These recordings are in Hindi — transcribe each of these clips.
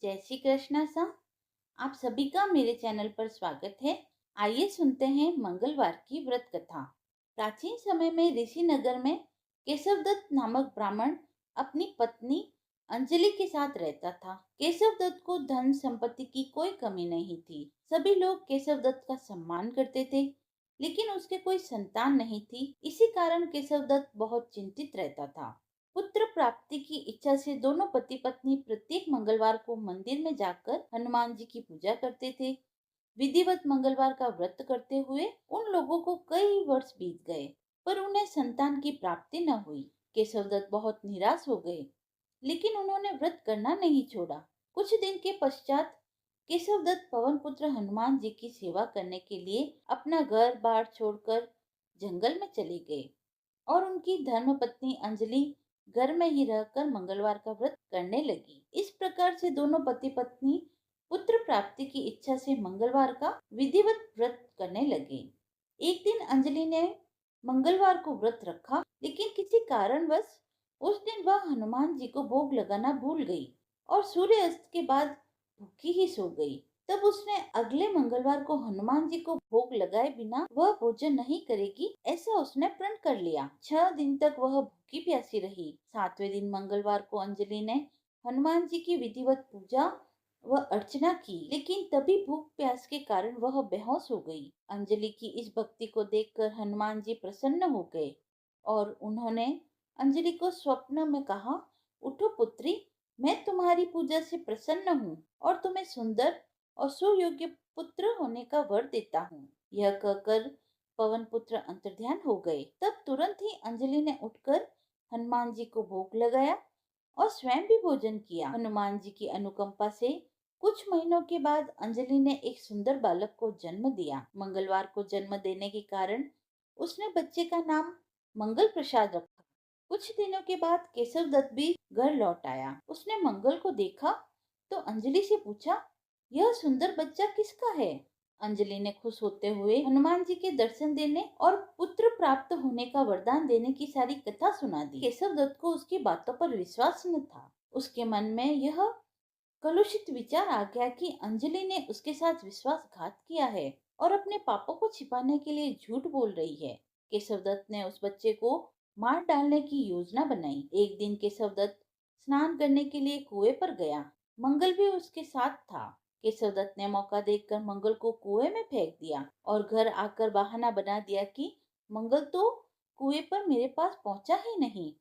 जय श्री कृष्णा सा। आप सभी का मेरे चैनल पर स्वागत है। आइए सुनते हैं मंगलवार की व्रत कथा। प्राचीन समय में ऋषि नगर में केशवदत्त नामक ब्राह्मण अपनी पत्नी अंजलि के साथ रहता था। केशवदत्त को धन संपत्ति की कोई कमी नहीं थी। सभी लोग केशवदत्त का सम्मान करते थे, लेकिन उसके कोई संतान नहीं थी। इसी कारण केशवदत्त बहुत चिंतित रहता था। पुत्र प्राप्ति की इच्छा से दोनों पति पत्नी प्रत्येक मंगलवार को मंदिर में जाकर हनुमान जी की पूजा करते थे। विधिवत मंगलवार का व्रत करते हुए उन लोगों को कई वर्ष बीत गए, पर उन्हें संतान की प्राप्ति न हुई। केशवदत्त बहुत निराश हो गए, लेकिन उन्होंने व्रत करना नहीं छोड़ा। कुछ दिन के पश्चात केशवदत्त पवन पुत्र हनुमान जी की सेवा करने के लिए अपना घर बार छोड़कर जंगल में चले गए और उनकी धर्मपत्नी अंजलि घर में ही रहकर मंगलवार का व्रत करने लगी। इस प्रकार से दोनों पति पत्नी पुत्र प्राप्ति की इच्छा से मंगलवार का विधिवत व्रत करने लगे। एक दिन अंजलि ने मंगलवार को व्रत रखा, लेकिन किसी कारणवश उस दिन वह हनुमान जी को भोग लगाना भूल गई और सूर्य अस्त के बाद भूखी ही सो गई। तब उसने अगले मंगलवार को हनुमान जी को भोग लगाए बिना वह भोजन नहीं करेगी, ऐसा उसने प्रण कर लिया। 6 दिन तक वह भूखी प्यासी रही। 7वें दिन मंगलवार को अंजलि ने हनुमान जी की विधिवत पूजा व अर्चना की, लेकिन तभी भूख प्यास के कारण वह बेहोश हो गई। अंजलि की इस भक्ति को देखकर हनुमान जी प्रसन्न हो गए और उन्होंने अंजलि को स्वप्न में कहा, उठो पुत्री, मैं तुम्हारी पूजा से प्रसन्न हूँ और तुम्हें सुंदर और सुयोग्य पुत्र होने का वर देता हूँ। यह कहकर पवन पुत्र अंतर्ध्यान हो गए। तब तुरंत ही अंजलि ने उठकर हनुमान जी को भोग लगाया और स्वयं भी भोजन किया। हनुमान जी की अनुकंपा से कुछ महीनों के बाद अंजलि ने एक सुंदर बालक को जन्म दिया। मंगलवार को जन्म देने के कारण उसने बच्चे का नाम मंगल प्रसाद रखा। कुछ दिनों के बाद केशव दत्त भी घर लौट आया। उसने मंगल को देखा तो अंजलि से पूछा, यह सुंदर बच्चा किसका है? अंजलि ने खुश होते हुए हनुमान जी के दर्शन देने और पुत्र प्राप्त होने का वरदान देने की सारी कथा सुना दी। केशव दत्त को उसकी बातों पर विश्वास न था। उसके मन में यह कलुषित विचार आ गया कि अंजलि ने उसके साथ विश्वासघात किया है और अपने पापों को छिपाने के लिए झूठ बोल रही है। केशवदत्त ने उस बच्चे को मार डालने की योजना बनाई। एक दिन केशवदत्त स्नान करने के लिए कुएं पर गया। मंगल भी उसके साथ था। केशवदत्त ने मौका देखकर मंगल को कुएं में फेंक दिया और घर आकर बहाना बना दिया कि मंगल तो कुएं पर मेरे पास पहुंचा ही नहीं।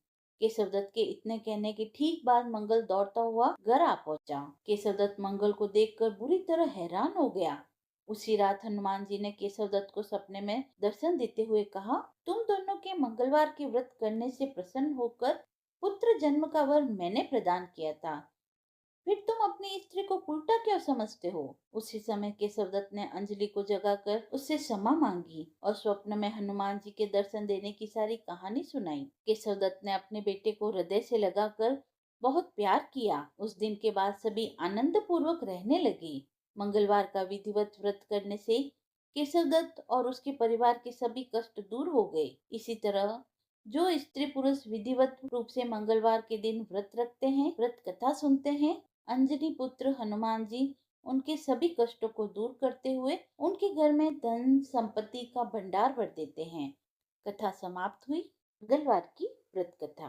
केशवदत्त के इतने कहने के ठीक बाद मंगल दौड़ता हुआ घर आ पहुंचा। केशवदत्त मंगल को देखकर बुरी तरह हैरान हो गया। उसी रात हनुमान जी ने केशवदत्त को सपने में दर्शन देते हुए कहा, तुम दोनों के मंगलवार के व्रत करने से प्रसन्न होकर पुत्र जन्म का वर मैंने प्रदान किया था, फिर तुम अपनी स्त्री को उल्टा क्यों समझते हो? उसी समय केशवदत्त ने अंजलि को जगाकर उससे क्षमा मांगी और स्वप्न में हनुमान जी के दर्शन देने की सारी कहानी सुनाई। केशवदत्त ने अपने बेटे को हृदय से लगाकर बहुत प्यार किया। उस दिन के बाद सभी आनंद पूर्वक रहने लगे। मंगलवार का विधिवत व्रत करने से केशवदत्त और उसके परिवार के सभी कष्ट दूर हो गए। इसी तरह जो स्त्री पुरुष विधिवत रूप से मंगलवार के दिन व्रत रखते हैं, व्रत कथा सुनते हैं, अंजनी पुत्र हनुमान जी उनके सभी कष्टों को दूर करते हुए उनके घर में धन संपत्ति का भंडार भर देते हैं। कथा समाप्त हुई। मंगलवार की व्रत कथा।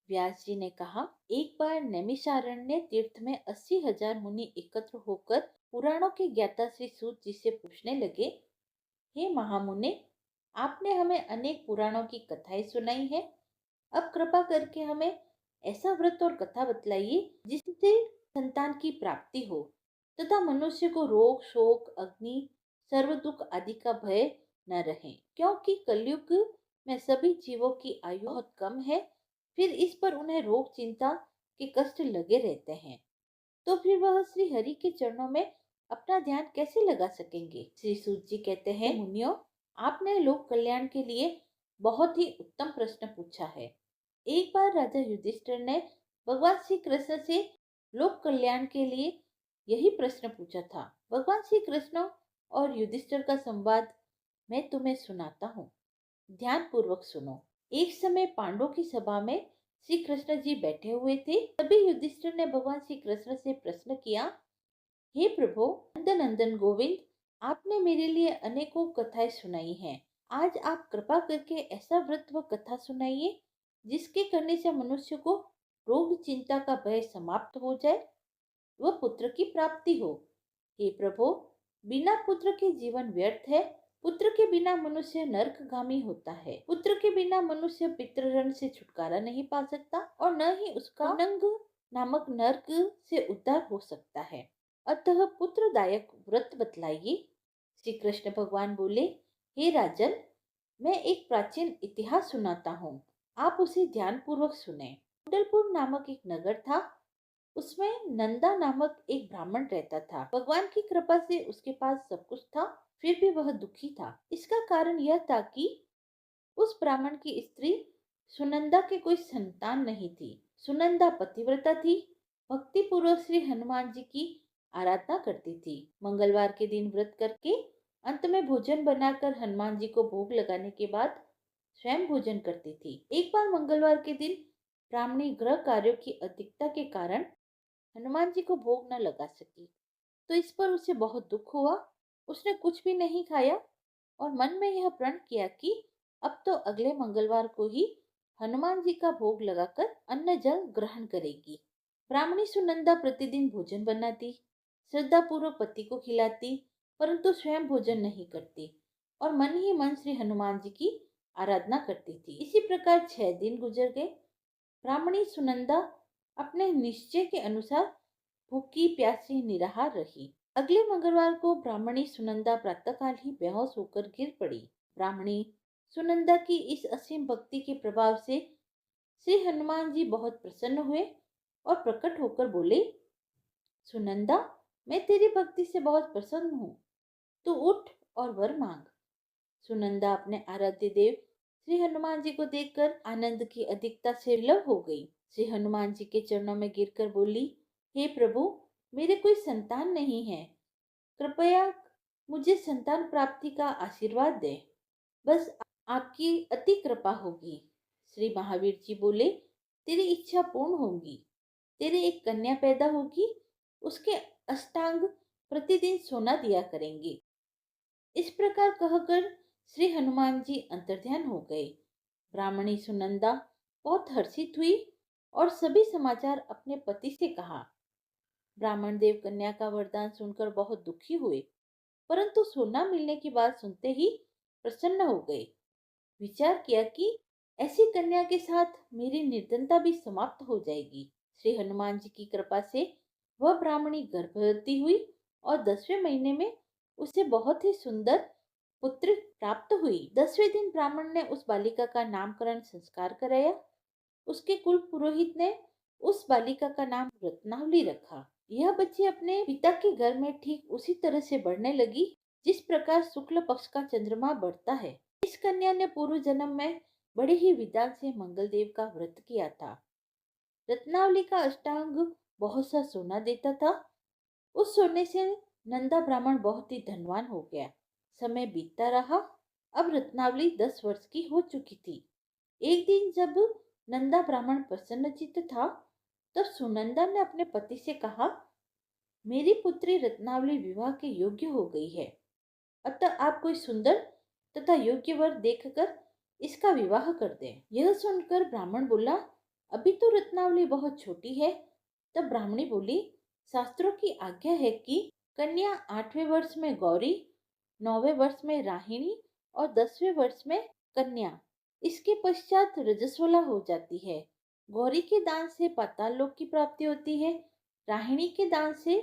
व्यास जी ने कहा, एक बार नैमिषारण्य तीर्थ में 80,000 मुनि एकत्र होकर पुराणों के ज्ञाता श्री सूत जी से पूछने लगे, हे महामुने, आपने हमें अनेक पुराणों की कथाएं सुनाई है। अब कृपा करके हमें ऐसा व्रत और कथा बतलाइए जिससे संतान की प्राप्ति हो तथा मनुष्य को रोग शोक अग्नि सर्व दुख आदि का भय न रहे, क्योंकि कलयुग में सभी जीवों की आयु बहुत कम है। फिर इस पर उन्हें रोग चिंता के कष्ट लगे रहते हैं, तो फिर वह श्री हरि के चरणों में अपना ध्यान कैसे लगा सकेंगे? श्री सूत जी कहते हैं, मुनियो, आपने लोक कल्याण के लिए बहुत ही उत्तम प्रश्न पूछा है। एक बार राजा युधिष्ठिर ने भगवान श्री कृष्ण से लोक कल्याण के लिए यही प्रश्न पूछा था। भगवान श्री कृष्ण और युधिष्ठिर का संवाद मैं तुम्हें सुनाता हूँ, ध्यान पूर्वक सुनो। एक समय पांडवों की सभा में श्री कृष्ण जी बैठे हुए थे। तभी युधिष्ठिर ने भगवान श्री कृष्ण से प्रश्न किया, हे प्रभु नंदन नंदन गोविंद, आपने मेरे लिए अनेकों कथाएं सुनाई हैं। आज आप कृपा करके ऐसा व्रत व कथा सुनाइए जिसके करने से मनुष्य को रोग चिंता का भय समाप्त हो जाए व पुत्र की प्राप्ति हो। हे प्रभु, बिना पुत्र के जीवन व्यर्थ है। पुत्र के बिना मनुष्य नरकगामी होता है। पुत्र के बिना मनुष्य पितृऋण से छुटकारा नहीं पा सकता और न ही उसका नंग नामक नरक से उद्धार हो सकता है। अतः पुत्रदायक व्रत बतलाइए। श्री कृष्ण भगवान बोले, हे राजन, मैं एक प्राचीन इतिहास सुनाता हूँ, आप उसे ध्यान पूर्वक सुने। कुंडलपुर नामक एक नगर था। उसमें नंदा नामक एक ब्राह्मण रहता था। भगवान की कृपा से उसके पास सब कुछ था, फिर भी वह दुखी था। इसका कारण यह था कि उस ब्राह्मण की स्त्री सुनंदा के कोई संतान नहीं थी। सुनंदा पतिव्रता थी, भक्ति पूर्वक श्री हनुमान जी की आराधना करती थी। मंगलवार के दिन व्रत करके अंत में भोजन बनाकर हनुमान जी को भोग लगाने के बाद स्वयं भोजन करती थी। एक बार मंगलवार के दिन ब्राह्मणी गृह कार्यों की अधिकता के कारण हनुमान जी को भोग न लगा सकी, तो इस पर उसे बहुत दुख हुआ। उसने कुछ भी नहीं खाया और मन में यह प्रण किया कि अब तो अगले मंगलवार को ही हनुमान जी का भोग लगाकर अन्न जल ग्रहण करेगी। ब्राह्मणी सुनंदा प्रतिदिन भोजन बनाती, श्रद्धा पूर्वक पति को खिलाती, परंतु स्वयं भोजन नहीं करती और मन ही मन श्री हनुमान जी की आराधना करती थी। इसी प्रकार 6 दिन गुजर गए। ब्राह्मणी सुनंदा अपने निश्चय के अनुसार भूखी प्यासी निराहार रही। अगले मंगलवार को ब्राह्मणी सुनंदा प्रातःकाल ही बेहोश होकर गिर पड़ी। ब्राह्मणी सुनंदा की इस असीम भक्ति के प्रभाव से श्री हनुमान जी बहुत प्रसन्न हुए और प्रकट होकर बोले, सुनंदा, मैं तेरी भक्ति से बहुत प्रसन्न हूँ, तू उठ और वर मांग। सुनंदा अपने आराध्य देव श्री हनुमान जी को देखकर आनंद की अधिकता से विलव हो गई। श्री हनुमान जी के चरणों में गिरकर बोली, हे प्रभु, मेरे कोई संतान नहीं है, कृपया मुझे संतान प्राप्ति का आशीर्वाद दे। बस आपकी अति कृपा होगी। श्री महावीर जी बोले, तेरी इच्छा पूर्ण होगी। तेरी एक कन्या पैदा होगी, उसके अष्टांग प्रतिदिन सोना दिया करेंगे। इस प्रकार कहकर श्री हनुमान जी अंतर्ध्यान हो गए। ब्राह्मणी सुनंदा बहुत हर्षित हुई और सभी समाचार अपने पति से कहा। ब्राह्मण देव कन्या का वरदान सुनकर बहुत दुखी हुए, परंतु सोना मिलने की बात सुनते ही प्रसन्न हो गए। विचार किया कि ऐसी कन्या के साथ मेरी निर्धनता भी समाप्त हो जाएगी। श्री हनुमान जी की कृपा से वह ब्राह्मणी गर्भवती हुई और 10वें महीने में उसे बहुत ही सुंदर पुत्र प्राप्त हुई। 10वें दिन ब्राह्मण ने उस बालिका का नामकरण संस्कार कराया। उसके कुल पुरोहित ने उस बालिका का नाम रत्नावली रखा। यह बच्ची अपने पिता के घर में ठीक उसी तरह से बढ़ने लगी जिस प्रकार शुक्ल पक्ष का चंद्रमा बढ़ता है। इस कन्या ने पूर्व जन्म में बड़े ही विधान से मंगल देव का व्रत किया था। रत्नावली का अष्टांग बहुत सा सोना देता था। उस सोने से नंदा ब्राह्मण बहुत ही धनवान हो गया। समय बीतता रहा। अब रत्नावली 10 वर्ष की हो चुकी थी। एक दिन जब नंदा ब्राह्मण प्रसन्नचित्त था, तब सुनंदा ने अपने पति से कहा, मेरी पुत्री रत्नावली विवाह के योग्य हो गई है, अतः आप कोई सुंदर तथा योग्य वर देखकर इसका विवाह कर दें। यह सुनकर ब्राह्मण बोला, अभी तो रत्नावली बहुत छोटी है। तब ब्राह्मणी बोली, शास्त्रों की आज्ञा है कि कन्या 8वें वर्ष में गौरी, 9वें वर्ष में राहिणी और 10वें वर्ष में कन्या, इसके पश्चात रजस्वला हो जाती है। गौरी के दान से पाताल लोक की प्राप्ति होती है, राहिणी के दान से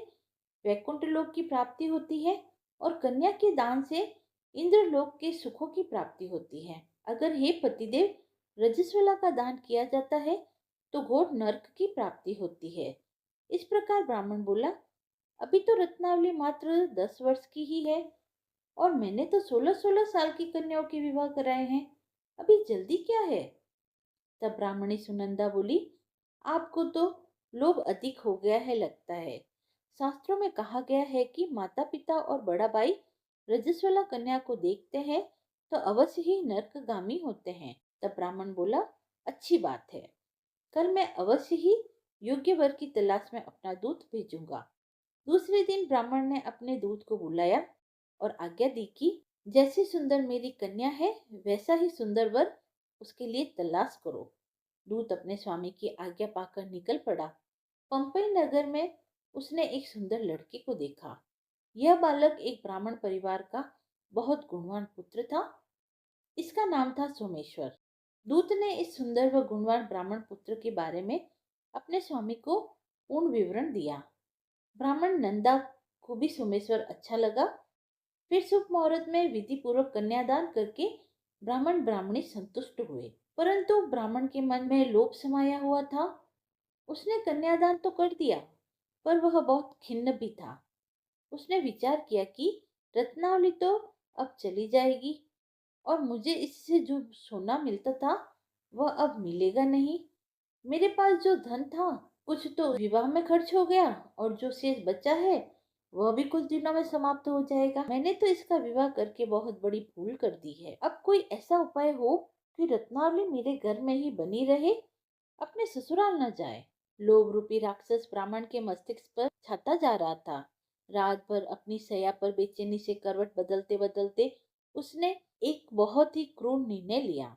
वैकुंठ लोक की प्राप्ति होती है और कन्या के दान से इंद्रलोक के सुखों की प्राप्ति होती है। अगर हे पतिदेव रजस्वला का दान किया जाता है तो घोर नरक की प्राप्ति होती है। इस प्रकार ब्राह्मण बोला, अभी तो रत्नावली मात्र 10 वर्ष की ही है और मैंने तो 16-16 साल की कन्याओं के विवाह कराए हैं, अभी जल्दी क्या है। तब ब्राह्मणी सुनंदा बोली, आपको तो लोभ अधिक हो गया है लगता है। शास्त्रों में कहा गया है कि माता पिता और बड़ा भाई रजस्वला कन्या को देखते हैं तो अवश्य ही नरकगामी होते हैं। तब ब्राह्मण बोला, अच्छी बात है, कल मैं अवश्य ही योग्य वर की तलाश में अपना दूत भेजूंगा। दूसरे दिन ब्राह्मण ने अपने दूत को बुलाया और आज्ञा दी कि जैसी सुंदर मेरी कन्या है वैसा ही सुंदर वर उसके लिए तलाश करो। दूत अपने स्वामी की आज्ञा पाकर निकल पड़ा। पंपई नगर में उसने एक सुंदर लड़की को देखा। यह बालक एक ब्राह्मण परिवार का बहुत गुणवान पुत्र था। इसका नाम था सोमेश्वर। दूत ने इस सुंदर व गुणवान ब्राह्मण पुत्र के बारे में अपने स्वामी को पूर्ण विवरण दिया। ब्राह्मण नंदा को भी सोमेश्वर अच्छा लगा। फिर शुभ मुहूर्त में विधि पूर्वक कन्यादान करके ब्राह्मण ब्राह्मणी संतुष्ट हुए। परंतु ब्राह्मण के मन में लोभ समाया हुआ था। उसने कन्यादान तो कर दिया, पर वह बहुत खिन्न भी था। उसने विचार किया कि रत्नावली तो अब चली जाएगी और मुझे इससे जो सोना मिलता था वह अब मिलेगा नहीं। मेरे पास जो धन था कुछ तो विवाह में खर्च हो गया और जो शेष बचा है वह भी कुछ दिनों में समाप्त हो जाएगा। मैंने तो इसका विवाह करके बहुत बड़ी भूल कर दी है। अब कोई ऐसा उपाय हो कि रत्नावली मेरे घर में ही बनी रहे, अपने ससुराल न जाए। लोभ रूपी राक्षस ब्राह्मण के मस्तिष्क पर छाता जा रहा था। रात भर अपनी शैया पर बेचैनी से करवट बदलते बदलते उसने एक बहुत ही क्रूर निर्णय लिया।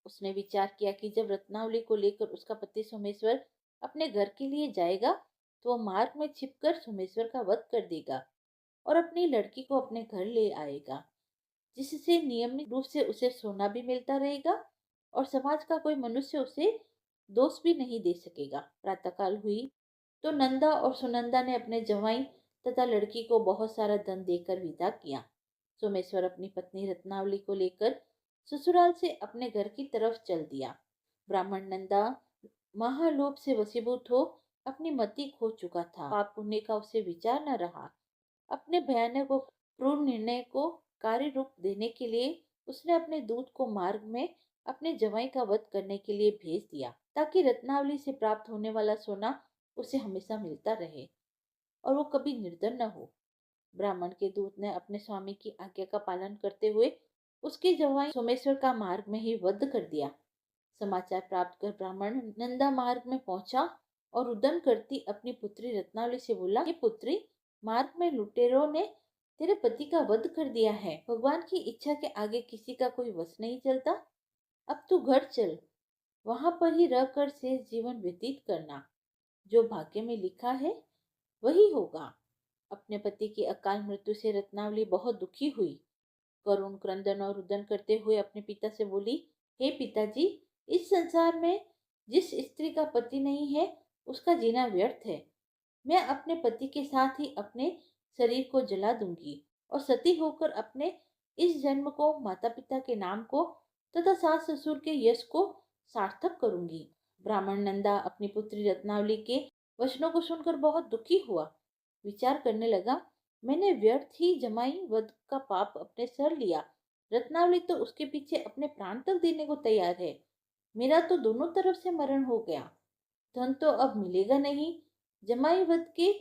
उसने विचार किया कि जब रत्नावली को लेकर उसका पति सोमेश्वर अपने घर के लिए जाएगा तो वह मार्ग में छिपकर सोमेश्वर का वध कर देगा और अपनी लड़की को अपने घर ले आएगा, जिससे नियमित रूप से उसे सोना भी मिलता रहेगा और समाज का कोई मनुष्य उसे दोष भी नहीं दे सकेगा। प्रातःकाल हुई तो नंदा और सुनंदा ने अपने जवाई तथा लड़की को बहुत सारा धन देकर विदा किया। सोमेश्वर अपनी पत्नी रत्नावली को लेकर ससुराल से अपने घर की तरफ चल दिया। ब्राह्मण नंदा महालोभ से वशीभूत हो अपनी मति खो चुका था। पाप पुण्य का उसे विचार न रहा। अपने भयानक और क्रूर निर्णय को कार्य रूप देने के लिए उसने अपने दूत को मार्ग में अपने जवाई का वध करने के लिए भेज दिया, ताकि रत्नावली से प्राप्त होने वाला सोना उसे हमेशा मिलता रहे और वो कभी निर्धन न हो। ब्राह्मण के दूत ने अपने स्वामी की आज्ञा का पालन करते हुए उसके जवाई सोमेश्वर का मार्ग में ही वध कर दिया। समाचार प्राप्त कर ब्राह्मण नंदा मार्ग में पहुंचा और रुदन करती अपनी पुत्री रत्नावली से बोला, हे पुत्री, मार्ग में लुटेरों ने तेरे पति का वध कर दिया है। भगवान की इच्छा के आगे किसी का कोई वश नहीं चलता। अब तू घर चल, वहां पर ही रहकर शेष जीवन व्यतीत करना। जो भाग्य में लिखा है वही होगा। अपने पति की अकाल मृत्यु से रत्नावली बहुत दुखी हुई। करुण क्रंदन और रुदन करते हुए अपने पिता से बोली, हे पिताजी, इस संसार में जिस स्त्री का पति नहीं है उसका जीना व्यर्थ है। मैं अपने पति के साथ ही अपने शरीर को जला दूंगी और सती होकर अपने इस जन्म को, माता पिता के नाम को तथा सास ससुर के यश को सार्थक करूंगी। ब्राह्मण नंदा अपनी पुत्री रत्नावली के वचनों को सुनकर बहुत दुखी हुआ। विचार करने लगा, मैंने व्यर्थ ही जमाई वध का पाप अपने सर लिया। रत्नावली तो उसके पीछे अपने प्राण तक देने को तैयार है। मेरा तो दोनों तरफ से मरण हो गया। धन तो अब मिलेगा नहीं। जमाई वध के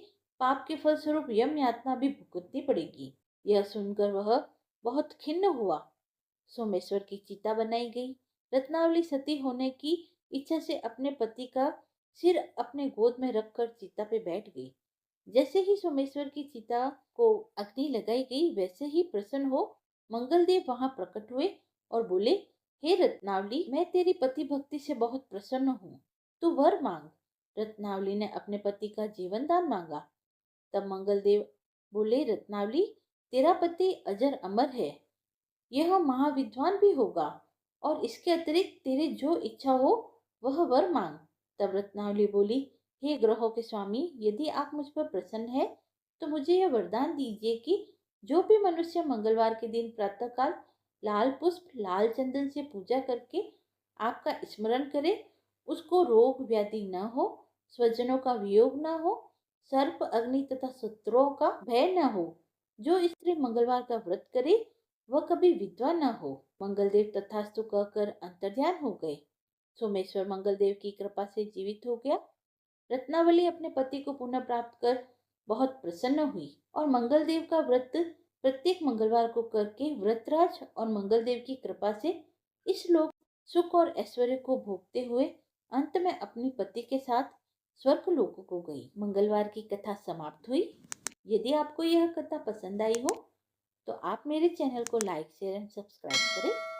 पाप के फलस्वरूप यम यातना भी भुगतनी पड़ेगी। यह सुनकर वह बहुत खिन्न हुआ। सोमेश्वर की चिता बनाई गई। रत्नावली सती होने की इच्छा से अपने पति का सिर अपने गोद में रखकर चिता पे बैठ गई। जैसे ही सोमेश्वर की चिता को अग्नि लगाई गई वैसे ही प्रसन्न हो मंगलदेव वहां प्रकट हुए और बोले, हे रत्नावली, मैं तेरी पति भक्ति से बहुत प्रसन्न हूँ। तू वर मांग। रत्नावली ने अपने पति का जीवन दान मांगा। तब मंगलदेव बोले, रत्नावली, तेरा पति अजर अमर है, यह महाविद्वान भी होगा और इसके अतिरिक्त तेरे जो इच्छा हो वह वर मांग। तब रत्नावली बोली, हे ग्रहों के स्वामी, यदि आप मुझ पर प्रसन्न है तो मुझे यह वरदान दीजिए कि जो भी मनुष्य मंगलवार के दिन प्रातःकाल लाल पुष्प लाल चंदन से पूजा करके आपका स्मरण करे, उसको रोग व्याधि न हो, स्वजनों का वियोग न हो, सर्प अग्नि तथा शत्रुओं का भय न हो। जो स्त्री मंगलवार का व्रत करे वह कभी विधवा न हो। मंगलदेव तथास्तु कहकर अंतर्ध्यान हो गए। सोमेश्वर मंगलदेव की कृपा से जीवित हो गया। रत्नावली अपने पति को पुनः प्राप्त कर बहुत प्रसन्न हुई और मंगलदेव का व्रत प्रत्येक मंगलवार को करके व्रतराज और मंगलदेव की कृपा से इस लोक सुख और ऐश्वर्य को भोगते हुए अंत में अपनी पति के साथ स्वर्गलोक को गई। मंगलवार की कथा समाप्त हुई। यदि आपको यह कथा पसंद आई हो तो आप मेरे चैनल को लाइक शेयर एंड सब्सक्राइब करें।